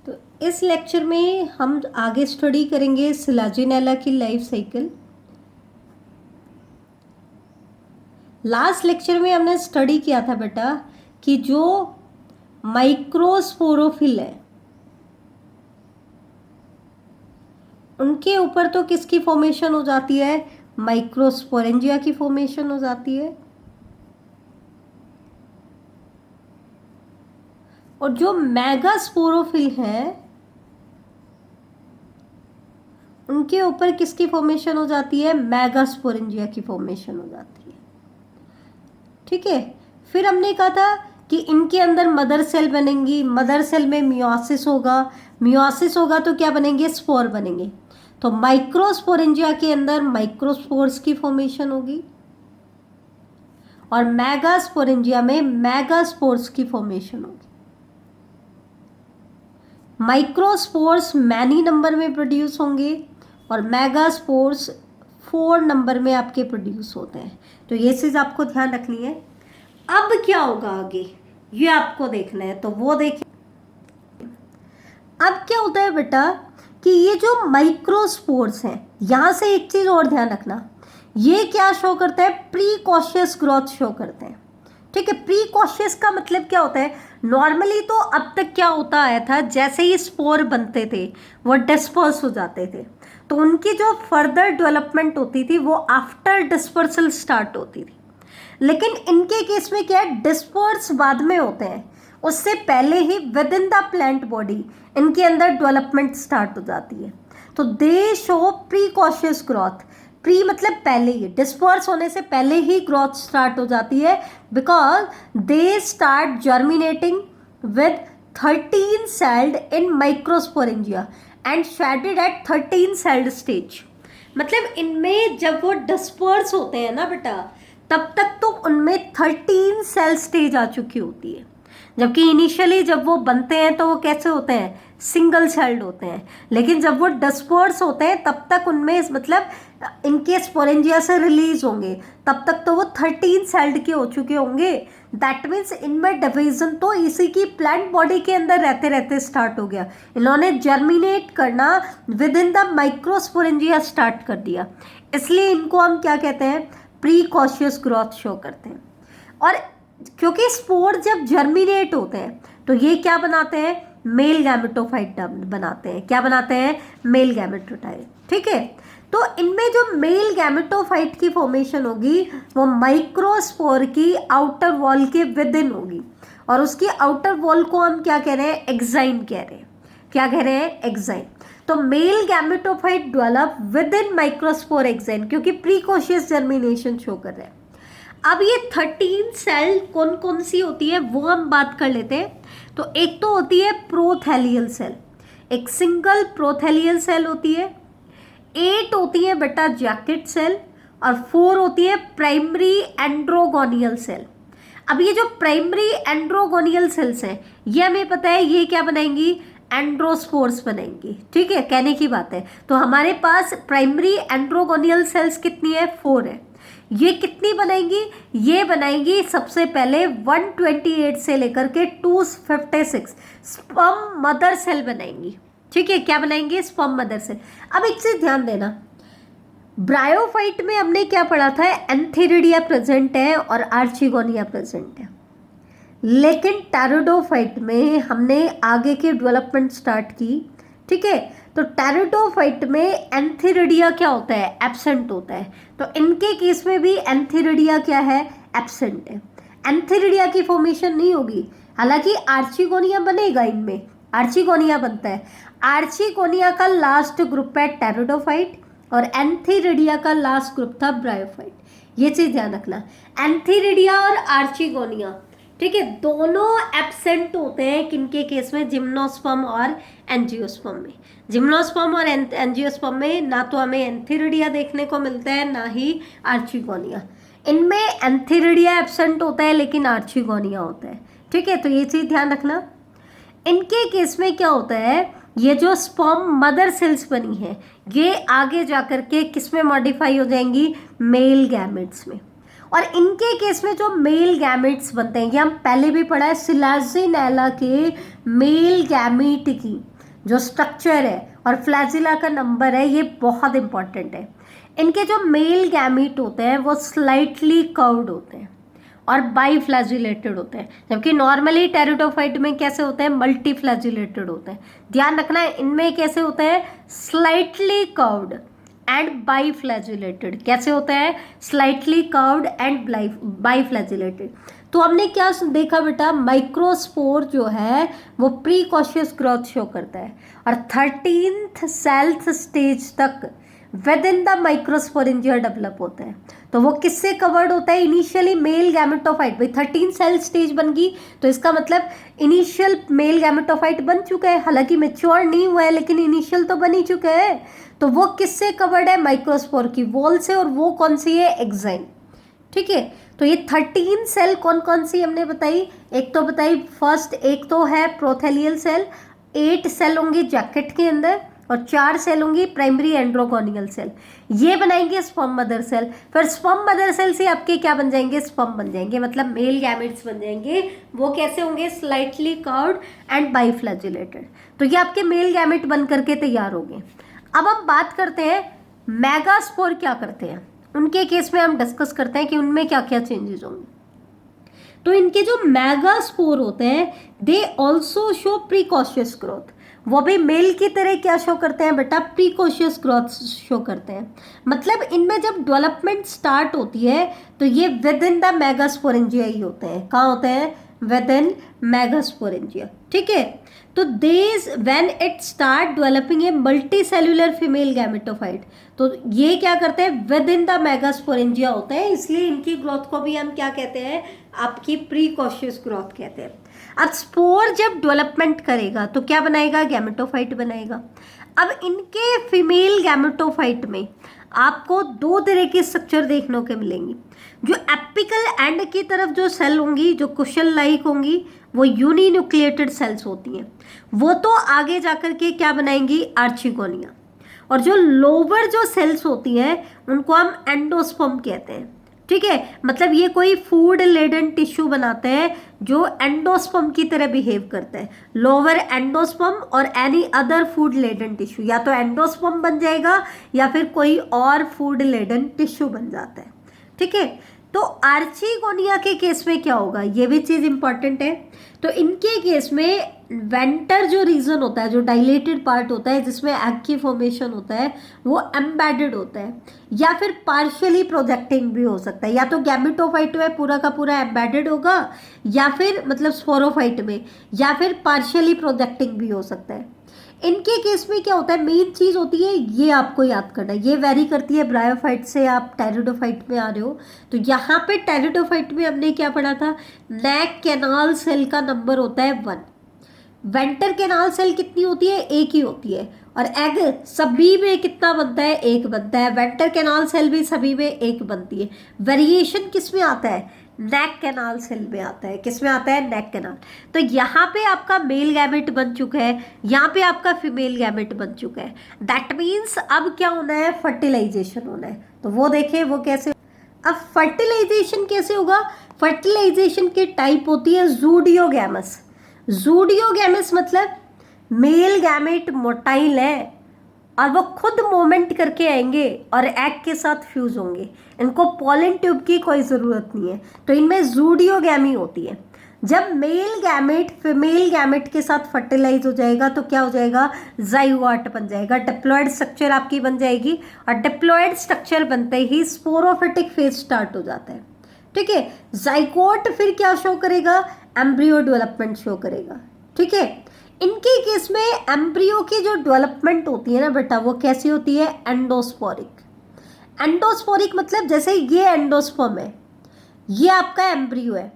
तो इस लेक्चर में हम आगे स्टडी करेंगे सिलाजिनेला की लाइफ साइकिल। लास्ट लेक्चर में हमने स्टडी किया था बेटा कि जो माइक्रोस्पोरोफिल है उनके ऊपर तो किसकी फॉर्मेशन हो जाती है, माइक्रोस्पोरेंजिया की फॉर्मेशन हो जाती है। और जो मेगास्पोरोफिल है उनके ऊपर किसकी फॉर्मेशन हो जाती है, मेगास्पोरेंजिया की फॉर्मेशन हो जाती है। ठीक है, फिर हमने कहा था कि इनके अंदर मदर सेल बनेंगी, मदर सेल में मियोसिस होगा, मियोसिस होगा तो क्या बनेंगे, स्पोर बनेंगे। तो माइक्रोस्पोरेंजिया के अंदर माइक्रोस्पोर्स की फॉर्मेशन होगी और मेगास्पोरेंजिया में मेगास्पोर्स की फॉर्मेशन होगी। माइक्रोस्पोर्स मैनी नंबर में प्रोड्यूस होंगे और मेगास्पोर्स 4 नंबर में आपके प्रोड्यूस होते हैं। तो ये चीज़ आपको ध्यान रखनी है। अब क्या होगा आगे ये आपको देखना है, तो वो देखिए। अब क्या होता है बेटा कि ये जो माइक्रोस्पोर्स हैं, यहाँ से एक चीज़ और ध्यान रखना, ये क्या शो करता है, प्रीकॉशियस ग्रोथ शो करते हैं। ठीक है, प्रीकॉशियस का मतलब क्या होता है, नॉर्मली तो अब तक क्या होता आया था, जैसे ही स्पोर बनते थे वो डिस्पर्स हो जाते थे, तो उनकी जो फर्दर डेवलपमेंट होती थी वो आफ्टर डिस्पर्सल स्टार्ट होती थी। लेकिन इनके केस में क्या है, डिस्पर्स बाद में होते हैं, उससे पहले ही within the plant body इनके अंदर डेवलपमेंट स्टार्ट हो जाती है। तो they show precocious growth, pre मतलब पहले ही, डिस्पर्स होने से पहले ही ग्रोथ स्टार्ट हो जाती है, because they start germinating with 13 celled in microsporangia and shedded at 13 celled stage. मतलब इनमें जब वो डिस्पर्स होते हैं ना बेटा, तब तक तो उनमें 13 सेल स्टेज आ चुकी होती है, जबकि इनिशियली जब वो बनते हैं तो वो कैसे होते हैं, सिंगल सेल्ड होते हैं। लेकिन जब वो डिस्पर्स होते हैं तब तक उनमें मतलब इनके स्पोरेंजिया से रिलीज होंगे तब तक तो वो 13 सेल्ड के हो चुके होंगे। दैट मीन्स इनमें डिवीजन तो इसी की प्लांट बॉडी के अंदर रहते रहते स्टार्ट हो गया। इन्होंने जर्मिनेट करना with in the microsporangia start कर दिया, इसलिए इनको हम क्या कहते हैं, प्रीकॉशियस ग्रोथ शो करते हैं। और क्योंकि स्पोर जब जर्मिनेट होते हैं तो ये क्या बनाते हैं, मेल गैमेटोफाइट बनाते हैं। क्या बनाते हैं, मेल गैमेटोफाइट। ठीक है, तो इनमें जो मेल गैमेटोफाइट की फॉर्मेशन होगी वो माइक्रोस्पोर की आउटर वॉल के विद इन होगी, और उसकी आउटर वॉल को हम क्या कह रहे हैं, एक्साइन कह रहे हैं। क्या कह रहे हैं, एक्साइन। तो male gametophyte develop with in microspore exine, क्योंकि प्रीकॉशियस जर्मिनेशन शो कर रहे हैं। अब ये 13 सेल कौन कौन सी होती है वो हम बात कर लेते हैं। तो एक तो होती है प्रोथैलियल सेल, एक सिंगल प्रोथैलियल सेल होती है, 8 होती है बेटा जैकेट सेल, और 4 होती है प्राइमरी एंड्रोगोनियल सेल। अब ये जो प्राइमरी एंड्रोगोनियल सेल्स हैं ये हमें पता है ये क्या बनाएंगी, एंड्रोस्पोर्स बनाएंगी। ठीक है, कहने की बात है। तो हमारे पास प्राइमरी एंड्रोगोनियल सेल्स कितनी है, 4 है। ये कितनी बनाएंगी, ये बनाएंगी सबसे पहले 128 से लेकर के 256 स्पर्म मदर सेल बनाएंगी। ठीक है, क्या बनाएंगे, स्पर्म मदर सेल। अब एक चीज ध्यान देना, ब्रायोफाइट में हमने क्या पढ़ा था, एंथेरिडिया प्रेजेंट है और आर्चिगोनिया प्रेजेंट है। लेकिन टेरिडोफाइट में हमने आगे की डेवलपमेंट स्टार्ट की। ठीक है, तो टेरिडोफाइट में एंथेरिडिया क्या होता है, एब्सेंट होता है। तो इनके केस में भी एंथेरिडिया क्या है, एब्सेंट है। एंथेरिडिया की फॉर्मेशन नहीं होगी, हालांकि आर्चिगोनिया बनेगा, इनमें आर्चिगोनिया बनता है। आर्चिगोनिया का लास्ट ग्रुप है टेरिडोफाइट और एंथेरिडिया का लास्ट ग्रुप था ब्रायोफाइट। ये चीज ध्यान रखना, एंथेरिडिया और आर्चिगोनिया, ठीक है, दोनों एब्सेंट होते हैं किनके केस में, जिम्नोस्पर्म और एंजियोस्पर्म में। जिम्नोस्पर्म और एंजियोस्पर्म में ना तो हमें एंथेरिडिया देखने को मिलता है ना ही आर्चिगोनिया। इनमें एंथेरिडिया एब्सेंट होता है लेकिन आर्चिगोनिया होता है। ठीक है, तो ये चीज़ ध्यान रखना। इनके केस में क्या होता है, ये जो स्पर्म मदर सेल्स बनी है ये आगे जाकर के किस में मॉडिफाई हो जाएंगी, मेल गैमेट्स में। और इनके केस में जो मेल गैमेट्स बनते हैं, ये हम पहले भी पढ़ा है, सिलाजिनेला के मेल गैमेट की जो स्ट्रक्चर है और फ्लैजिला का नंबर है, ये बहुत इंपॉर्टेंट है। इनके जो मेल गैमीट होते हैं वो स्लाइटली कर्व्ड होते हैं और बाई फ्लैजिलेटेड होते हैं, जबकि नॉर्मली टेरिडोफाइट में कैसे होते हैं, मल्टी फ्लैजिलेटेड होते हैं। ध्यान रखना है, इनमें कैसे होते हैं, slightly curved and by flagellated. कैसे होते हैं, slightly curved and by flagellated. तो हमने क्या देखा बेटा, माइक्रोस्पोर जो है वो प्रीकॉशियस ग्रोथ शो करता है और 13th सेल्थ स्टेज तक with in the microsporangia develop होता है। तो वो किससे कवर्ड होता है, इनिशियली मेल गैमेटोफाइट। भाई 13 सेल स्टेज बन गई तो इसका मतलब इनिशियल मेल गैमेटोफाइट बन चुका है, हालांकि मेच्योर नहीं हुआ है लेकिन इनिशियल तो बन ही चुका है। तो वो किससे कवर्ड है, माइक्रोस्पोर की वॉल से, और वो कौन सी है, एक्साइन। ठीक है, तो ये 13 सेल कौन कौन सी हमने बताई, एक तो बताई फर्स्ट, एक तो है प्रोथेलियल सेल, 8 सेल होंगी जैकेट के अंदर और 4 सेल होंगी प्राइमरी एंड्रोगोनियल सेल, ये बनाएंगे स्पर्म मदर सेल। फिर स्पर्म मदर सेल से आपके क्या बन जाएंगे, स्पर्म बन जाएंगे, मतलब मेल गैमेट्स बन जाएंगे। वो कैसे होंगे, स्लाइटली कर्व्ड एंड बाइफ्लैजिलेटेड। तो ये आपके मेल गैमेट बन करके तैयार हो गए। अब हम बात करते हैं मेगास्पोर क्या करते हैं, उनके केस में हम डिस्कस करते हैं कि उनमें क्या क्या चेंजेस होंगे। तो इनके जो मेगास्पोर होते हैं they also show precocious growth, वो भी मेल की तरह क्या शो करते हैं बेटा, प्रीकॉशियस ग्रोथ शो करते हैं। मतलब इनमें जब डेवलपमेंट स्टार्ट होती है तो ये विद इन द मेगास्पोरेंजिया ही होते हैं। कहाँ होते हैं, विद इन मेगास्पोरेंजिया। ठीक है, तो देज when it start developing a multi cellular female gametophyte, तो ये क्या करते हैं, विद इन द मेगास्पोरेंजिया होते हैं, इसलिए इनकी ग्रोथ को भी हम क्या कहते हैं, आपकी प्रीकॉशियस ग्रोथ कहते हैं। अब स्पोर जब डेवलपमेंट करेगा तो क्या बनाएगा, गैमेटोफाइट बनाएगा। अब इनके फीमेल गैमेटोफाइट में आपको 2 तरह की स्ट्रक्चर देखने को मिलेंगी। जो एपिकल एंड की तरफ जो सेल होंगी, जो कुशन लाइक होंगी, वो यूनिन्यूक्लिएटेड सेल्स होती हैं, वो तो आगे जाकर के क्या बनाएंगी, आर्चिगोनिया। और जो लोअर जो सेल्स होती हैं उनको हम एंडोस्पर्म कहते हैं। ठीक है, मतलब ये कोई फूड लेडन टिश्यू बनाते हैं जो एंडोस्पर्म की तरह बिहेव करते हैं। लोअर एंडोस्पर्म और any other food laden tissue, या तो एंडोस्पर्म बन जाएगा या फिर कोई और फूड लेडन टिश्यू बन जाता है। ठीक है, तो आर्चिगोनिया के केस में क्या होगा, ये भी चीज़ इंपॉर्टेंट है। तो इनके केस में वेंटर जो रीजन होता है, जो डायलेटेड पार्ट होता है जिसमें एग की फॉर्मेशन होता है, वो एम्बेडेड होता है या फिर पार्शियली प्रोजेक्टिंग भी हो सकता है। या तो गैमेटोफाइट में पूरा का पूरा एम्बेडेड होगा या फिर मतलब स्पोरोफाइट में, या फिर पार्शियली प्रोजेक्टिंग भी हो सकता है। इनके केस में क्या होता है, मेन चीज़ होती है, ये आपको याद करना है, ये वेरी करती है ब्रायोफाइट से आप टेरिडोफाइट में आ रहे हो। तो यहाँ पे टेरिडोफाइट में हमने क्या पढ़ा था, नेक कैनाल सेल का नंबर होता है 1, वेंटर कैनाल सेल कितनी होती है, 1 ही होती है, और एग सभी में कितना बनता है, 1 बनता है। वेंटर कैनाल सेल भी सभी में 1 बनती है। वेरिएशन किस में आता है, नेक कैनाल सेल में आता है। किस में आता है, नेक कैनाल। तो यहाँ पे आपका मेल गैमेट बन चुका है, यहाँ पे आपका फीमेल गैमेट बन चुका है। दैट मीन्स अब क्या होना है, फर्टिलाइजेशन होना है। तो वो देखें वो कैसे। अब फर्टिलाइजेशन कैसे होगा, फर्टिलाइजेशन की टाइप होती है जूडियोगैमस। जूडियोगैमस मतलब मेल गैमेट मोटाइल है और वो खुद मूवमेंट करके आएंगे और एग के साथ फ्यूज होंगे, इनको पॉलन ट्यूब की कोई ज़रूरत नहीं है। तो इनमें जूडियोगैमी होती है। जब मेल गैमेट फीमेल गैमेट के साथ फर्टिलाइज हो जाएगा तो क्या हो जाएगा, जाइगोट बन जाएगा, डिप्लॉयड स्ट्रक्चर आपकी बन जाएगी। और डिप्लॉयड स्ट्रक्चर बनते ही स्पोरोफिटिक फेज स्टार्ट हो जाता है। ठीक है, जाइगोट फिर क्या शो करेगा, एम्ब्रियो डेवलपमेंट शो करेगा। ठीक है, इनके केस में एम्ब्रियो की जो डेवलपमेंट होती है ना बेटा, वो कैसी होती है, एंडोस्पोरिक। एंडोस्पोरिक मतलब जैसे ये एंडोस्पर्म है, ये आपका एम्ब्रियो है,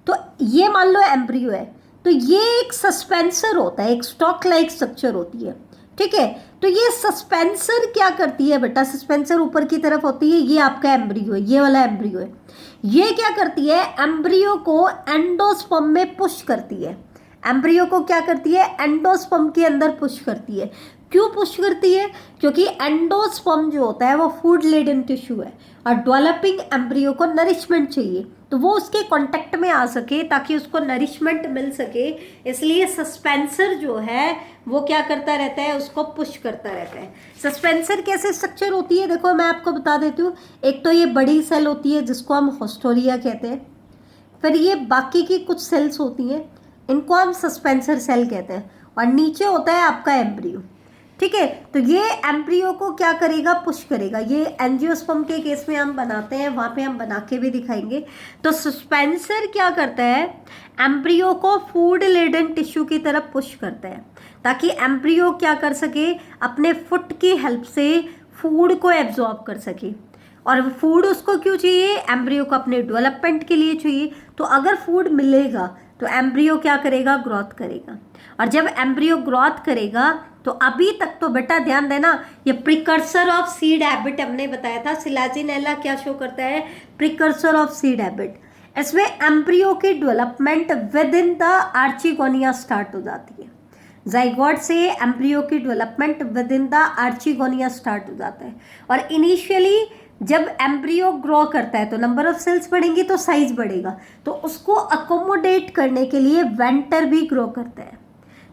तो ये मान लो एम्ब्रियो है, तो ये एक सस्पेंसर होता है, एक स्टॉक लाइक स्ट्रक्चर होती है। ठीक है, तो ये सस्पेंसर क्या करती है बेटा, सस्पेंसर ऊपर की तरफ होती है, ये आपका एम्ब्रियो है, ये वाला एम्ब्रियो है। ये क्या करती है, एम्ब्रियो को एंडोस्पर्म में पुश करती है। एम्ब्रियो को क्या करती है, एंडोस्पर्म के अंदर पुश करती है। क्यों पुश करती है, क्योंकि एंडोस्पर्म जो होता है वो फूड लेडन टिश्यू है और डेवलपिंग एम्ब्रियो को नरिशमेंट चाहिए, तो वो उसके कांटेक्ट में आ सके ताकि उसको नरिशमेंट मिल सके, इसलिए सस्पेंसर जो है वो क्या करता रहता है, उसको पुश करता रहता है। सस्पेंसर कैसे स्ट्रक्चर होती है, देखो मैं आपको बता देती हूँ। एक तो ये बड़ी सेल होती है जिसको हम होस्टोरिया कहते हैं, फिर ये बाकी की कुछ सेल्स होती हैं, इनको हम सस्पेंसर सेल कहते हैं, और नीचे होता है आपका एम्ब्रियो। ठीक है, तो ये एम्ब्रियो को क्या करेगा, पुश करेगा। ये एंजियोस्पर्म के केस में हम बनाते हैं, वहाँ पे हम बना के भी दिखाएंगे। तो सस्पेंसर क्या करता है, एम्ब्रियो को फूड लेडन टिश्यू की तरफ पुश करता है ताकि एम्ब्रियो क्या कर सके, अपने फुट की हेल्प से फूड को एब्जॉर्ब कर सके। और फूड उसको क्यों चाहिए, एम्ब्रियो को अपने डेवलपमेंट के लिए चाहिए। तो अगर फूड मिलेगा तो एम्ब्रियो क्या करेगा, ग्रोथ करेगा। और जब एम्ब्रियो ग्रोथ करेगा तो अभी तक तो बेटा ध्यान देना, ये प्रिकर्सर ऑफ सीड हैबिट हमने बताया था। सिलाजिनेला क्या शो करता है, प्रिकर्सर ऑफ सीड हैबिट। इसमें एम्ब्रियो की development with in the archegonia start हो जाती है। जाइगोट से एम्ब्रियो की development with in the archegonia start हो जाता है। और इनिशियली जब एम्ब्रियो ग्रो करता है तो नंबर ऑफ सेल्स बढ़ेंगी तो साइज बढ़ेगा, तो उसको अकोमोडेट करने के लिए वेंटर भी ग्रो करता है।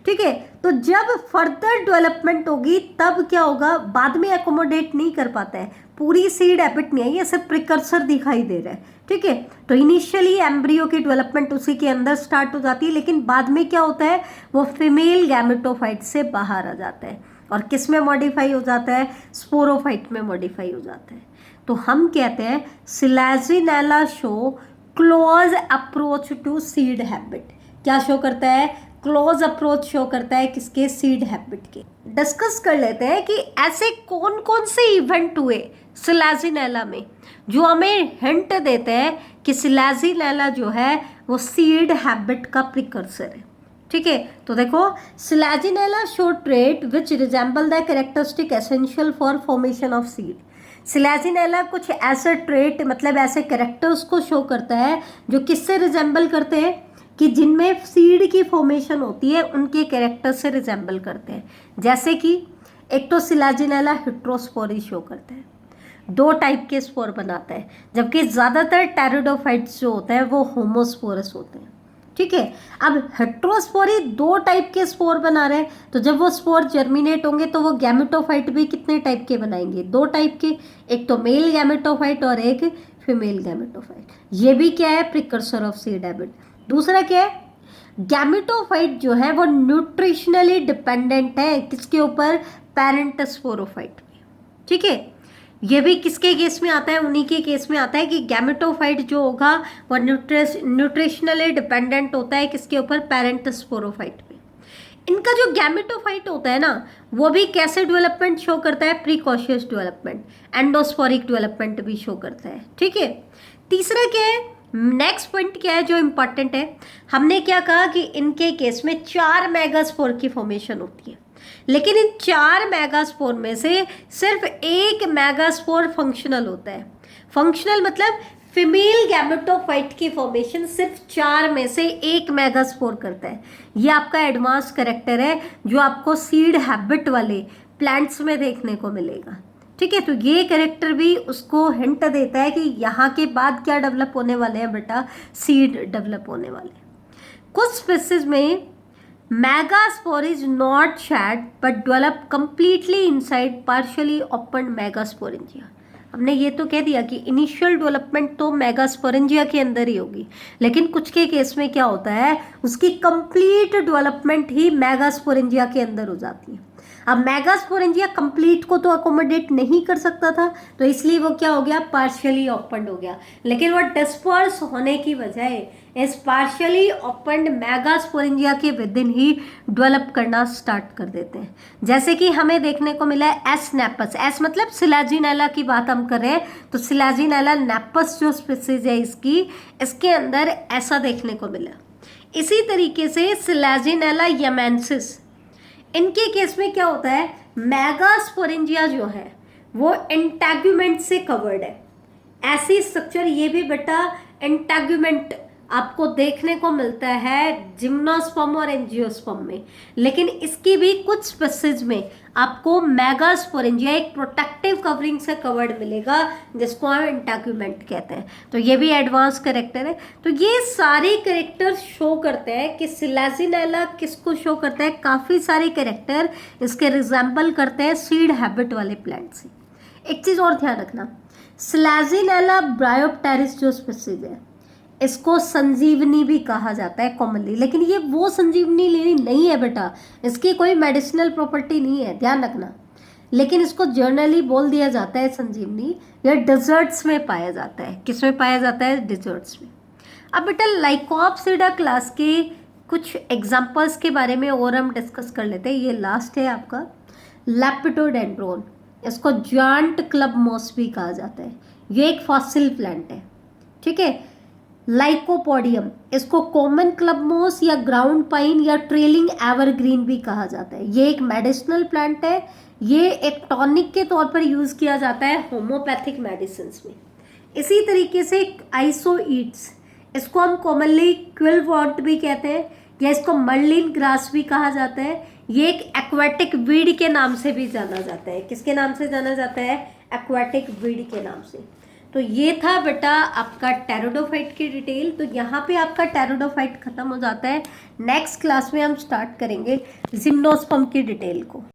ठीक है, तो जब फर्दर डेवलपमेंट होगी तब क्या होगा, बाद में अकोमोडेट नहीं कर पाता है, पूरी सीड हैबिट नहीं आई है, सिर्फ प्रिकर्सर दिखाई दे रहा है। ठीक है, तो इनिशियली एम्ब्रियो की डेवलपमेंट उसी के अंदर स्टार्ट हो जाती है, लेकिन बाद में क्या होता है, वो फीमेल गैमेटोफाइट से बाहर आ जाता है और किस में मॉडिफाई हो जाता है, स्पोरोफाइट में मॉडिफाई हो जाता है। तो हम कहते हैं selaginella show close approach to seed habit. क्या शो करता है, क्लोज अप्रोच शो करता है, किसके, सीड हैबिट के। डिस्कस कर लेते हैं कि ऐसे कौन कौन से इवेंट हुए सिलाजिनेला में जो हमें हिंट देते हैं कि सिलाजिनेला जो है वो सीड हैबिट का प्रिकर्सर है। ठीक है, तो देखो, Selaginella show trait which resemble the characteristic essential for formation of seed. Selaginella कुछ ऐसे ट्रेट, मतलब ऐसे कैरेक्टर्स को शो करता है जो किससे रिजेंबल करते हैं, कि जिनमें सीड की फॉर्मेशन होती है उनके कैरेक्टर से रिजेंबल करते हैं। जैसे कि एक तो सिलाजिनेला हेट्रोस्पोरी शो करता है, 2 टाइप के स्पोर बनाता है, जबकि ज़्यादातर टेरिडोफाइट्स जो होते हैं वो होमोस्पोरस होते हैं। ठीक है, अब हेट्रोस्पोरी 2 टाइप के स्पोर बना रहे हैं, तो जब वो स्पोर जर्मिनेट होंगे तो वो गैमेटोफाइट भी कितने टाइप के बनाएंगे, 2 टाइप के, एक तो मेल गैमेटोफाइट और एक फीमेल गैमेटोफाइट। ये भी क्या है, प्रिकर्सर ऑफ सीड हैबिट। दूसरा क्या है, गैमेटोफाइट जो है वो न्यूट्रिशनली डिपेंडेंट है किसके ऊपर, पेरेंट स्पोरोफाइट पे। ठीक है, ये भी किसके केस में आता है, उन्हीं के केस में आता है कि गैमेटोफाइट जो होगा वो न्यूट्रिशनली डिपेंडेंट होता है किसके ऊपर, पेरेंट स्पोरोफाइट पे। इनका जो गैमेटोफाइट होता है ना, वो भी कैसे डेवलपमेंट शो करता है, प्रीकॉशियस डेवलपमेंट, एंडोस्पोरिक डेवलपमेंट भी शो करता है। ठीक है, तीसरा क्या है, नेक्स्ट पॉइंट क्या है जो इंपॉर्टेंट है, हमने क्या कहा कि इनके केस में 4 मेगास्पोर की फॉर्मेशन होती है, लेकिन इन 4 मेगास्पोर में से सिर्फ 1 मेगास्पोर फंक्शनल होता है। फंक्शनल मतलब फीमेल गैमेटोफाइट की फॉर्मेशन सिर्फ 4 में से 1 मेगास्पोर करता है। ये आपका एडवांस कैरेक्टर है जो आपको सीड हैबिट वाले प्लांट्स में देखने को मिलेगा। ठीक है, तो ये कैरेक्टर भी उसको हिंट देता है कि यहाँ के बाद क्या डेवलप होने वाले हैं बेटा, सीड डेवलप होने वाले। कुछ स्पीसीज में megaspore is not shed but develop completely inside partially open megasporangia. हमने ये तो कह दिया कि इनिशियल डेवलपमेंट तो मेगास्पोरेंजिया के अंदर ही होगी, लेकिन कुछ के केस में क्या होता है, उसकी कंप्लीट डेवलपमेंट ही मेगास्पोरेंजिया के अंदर हो जाती है। अब मेगास्पोरेंजिया कंप्लीट को तो अकोमोडेट नहीं कर सकता था, तो इसलिए वो क्या हो गया, पार्शियली ओपन हो गया। लेकिन वो डिस्पर्स होने की बजाय इस पार्शियली ओपन मेगास्पोरेंजिया के विद इन ही डेवलप करना स्टार्ट कर देते हैं। जैसे कि हमें देखने को मिला है एस नेपस, एस मतलब सिलाजिनेला की बात हम कर रहे हैं, तो सिलाजिनेला नेपस जो स्पीसीज है इसके अंदर ऐसा देखने को मिला। इसी तरीके से सिलाजिनेला यमेंसिस, इनके केस में क्या होता है, मेगास्पोरेंजिया जो है वो इंटैगुमेंट से कवर्ड है। ऐसी स्ट्रक्चर ये भी बेटा इंटैगुमेंट आपको देखने को मिलता है जिम्नोस्पर्म और एंजियोस्पर्म में, लेकिन इसकी भी कुछ स्पीसीज में आपको मेगास्पोरेंजिया एक प्रोटेक्टिव कवरिंग से कवर्ड मिलेगा, जिसको हम इंटैग्यूमेंट कहते हैं। तो ये भी एडवांस कैरेक्टर है। तो ये सारे कैरेक्टर शो करते हैं कि सिलेजिनेला किसको शो करता है, काफ़ी सारे कैरेक्टर इसके रिजेंबल करते हैं सीड हैबिट वाले प्लांट से। एक चीज़ और ध्यान रखना, सिलेजिनेला ब्रायोप्टेरिस जो स्पीसीज है, इसको संजीवनी भी कहा जाता है कॉमनली, लेकिन ये वो संजीवनी लेनी नहीं है बेटा, इसकी कोई मेडिसिनल प्रॉपर्टी नहीं है, ध्यान रखना। लेकिन इसको जर्नली बोल दिया जाता है संजीवनी। यह डिजर्ट्स में पाया जाता है। किस में पाया जाता है? डिजर्ट्स में। अब बेटा लाइकोप्सिडा क्लास के कुछ एग्जाम्पल्स के बारे में और हम डिस्कस कर लेते हैं। ये लास्ट है आपका लेपिडोडेंड्रोन, इसको जायंट क्लब मॉस भी कहा जाता है। ये एक फॉसिल प्लांट है, ठीक है। लाइकोपोडियम, इसको कॉमन क्लब मॉस या ग्राउंड पाइन या ट्रेलिंग एवरग्रीन भी कहा जाता है। ये एक मेडिसिनल प्लांट है। ये एक टॉनिक के तौर पर यूज किया जाता है होम्योपैथिक मेडिसिन में। इसी तरीके से आइसोईट्स, इसको हम कॉमनली क्विलवॉर्ट भी कहते हैं या इसको मर्लिन ग्रास भी कहा जाता है। ये एक एक्वाटिक वीड के नाम से भी जाना जाता है। किसके नाम से जाना जाता है? एक्वाटिक वीड के नाम से। तो ये था बेटा आपका टेरिडोफाइट की डिटेल। तो यहाँ पे आपका टेरिडोफाइट खत्म हो जाता है। नेक्स्ट क्लास में हम स्टार्ट करेंगे जिम्नोस्पर्म की डिटेल को।